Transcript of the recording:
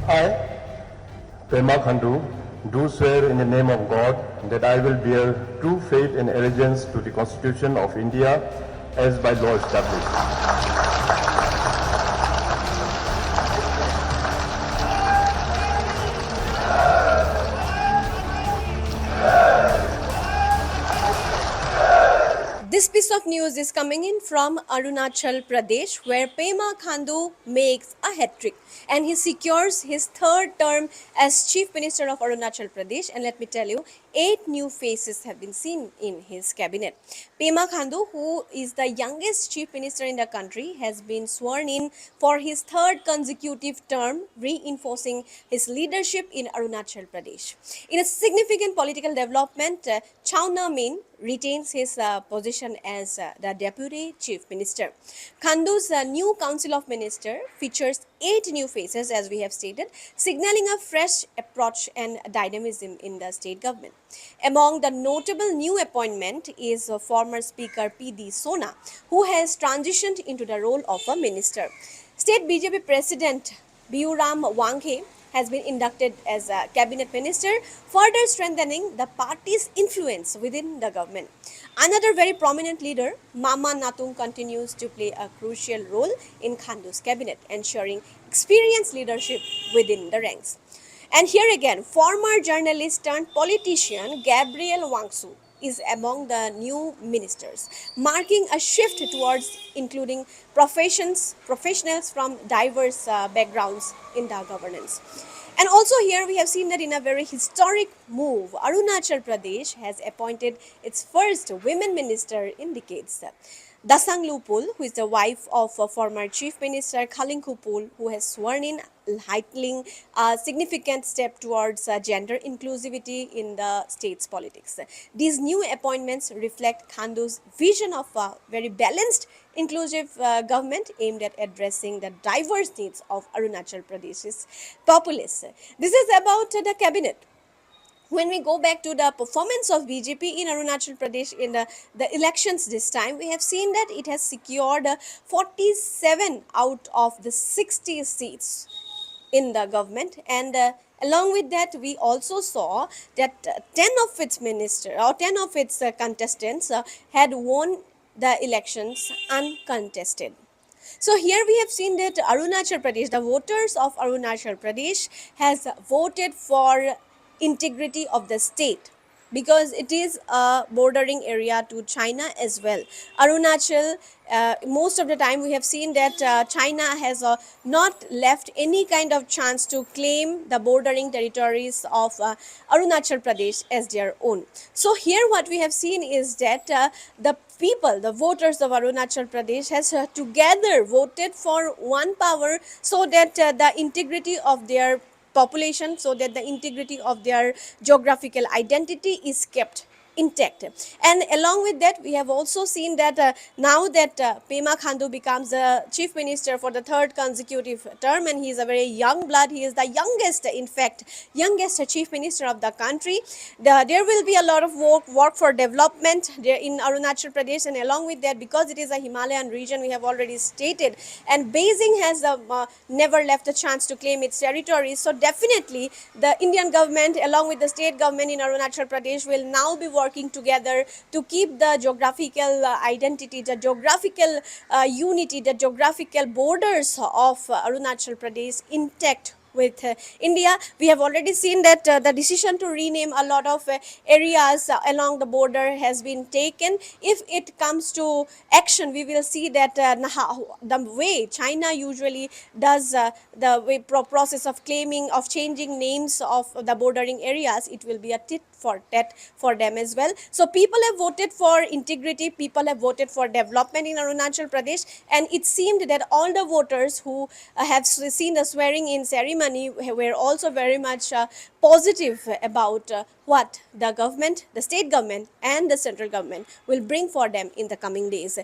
I, Pema Khandu, do swear in the name of God that I will bear true faith and allegiance to the Constitution of India as by law established. This piece of news is coming in from Arunachal Pradesh, where Pema Khandu makes a hat-trick and he secures his third term as Chief Minister of Arunachal Pradesh. And let me tell you, 8 new faces have been seen in his cabinet. Pema Khandu, who is the youngest Chief Minister in the country, has been sworn in for his third consecutive term, reinforcing his leadership in Arunachal Pradesh. In a significant political development, Chau Na-min retains his position as the Deputy Chief Minister. Khandu's new Council of Ministers features 8 new faces, as we have stated, signaling a fresh approach and dynamism in the state government. Among the notable new appointment is former Speaker P.D. Sona, who has transitioned into the role of a minister. State BJP President Biyuram Wanghe has been inducted as a cabinet minister, further strengthening the party's influence within the government. Another very prominent leader, Mama Natung, continues to play a crucial role in Khandu's cabinet, ensuring experienced leadership within the ranks. And here again, former journalist turned politician Gabriel Wangsu is among the new ministers, marking a shift towards including professionals from diverse backgrounds in the governance. And also here we have seen that in a very historic move, Arunachal Pradesh has appointed its first women minister in decades. Dasang Lupul, who is the wife of former Chief Minister Khaling Khupul, who has sworn in, heightening a significant step towards gender inclusivity in the state's politics. These new appointments reflect Khandu's vision of a very balanced, inclusive government aimed at addressing the diverse needs of Arunachal Pradesh's populace. This is about the cabinet. When we go back to the performance of BJP in Arunachal Pradesh in the elections this time, we have seen that it has secured 47 out of the 60 seats in the government, and along with that we also saw that 10 of its ministers or 10 of its contestants had won the elections uncontested. So here we have seen that Arunachal Pradesh, the voters of Arunachal Pradesh has voted for integrity of the state because it is a bordering area to China as well. Arunachal, most of the time we have seen that China has not left any kind of chance to claim the bordering territories of Arunachal Pradesh as their own. So here what we have seen is that the people, the voters of Arunachal Pradesh has together voted for one power so that the integrity of their population, so that the integrity of their geographical identity is kept intact. And along with that we have also seen that now that Pema Khandu becomes the chief minister for the third consecutive term, and he is a very young blood, he is the youngest, in fact youngest chief minister of the country. There will be a lot of work for development there in Arunachal Pradesh, and along with that, because it is a Himalayan region, we have already stated, and Beijing has never left a chance to claim its territories. So definitely the Indian government along with the state government in Arunachal Pradesh will now be working together to keep the geographical identity, the geographical unity, the geographical borders of Arunachal Pradesh intact with India. We have already seen that the decision to rename a lot of areas along the border has been taken. If it comes to action, we will see that the way China usually does the process of claiming, of changing names of the bordering areas, it will be a tit for tat for them as well. So people have voted for integrity, people have voted for development in Arunachal Pradesh, and it seemed that all the voters who have seen the swearing in ceremony were also very much positive about what the government, the state government and the central government will bring for them in the coming days.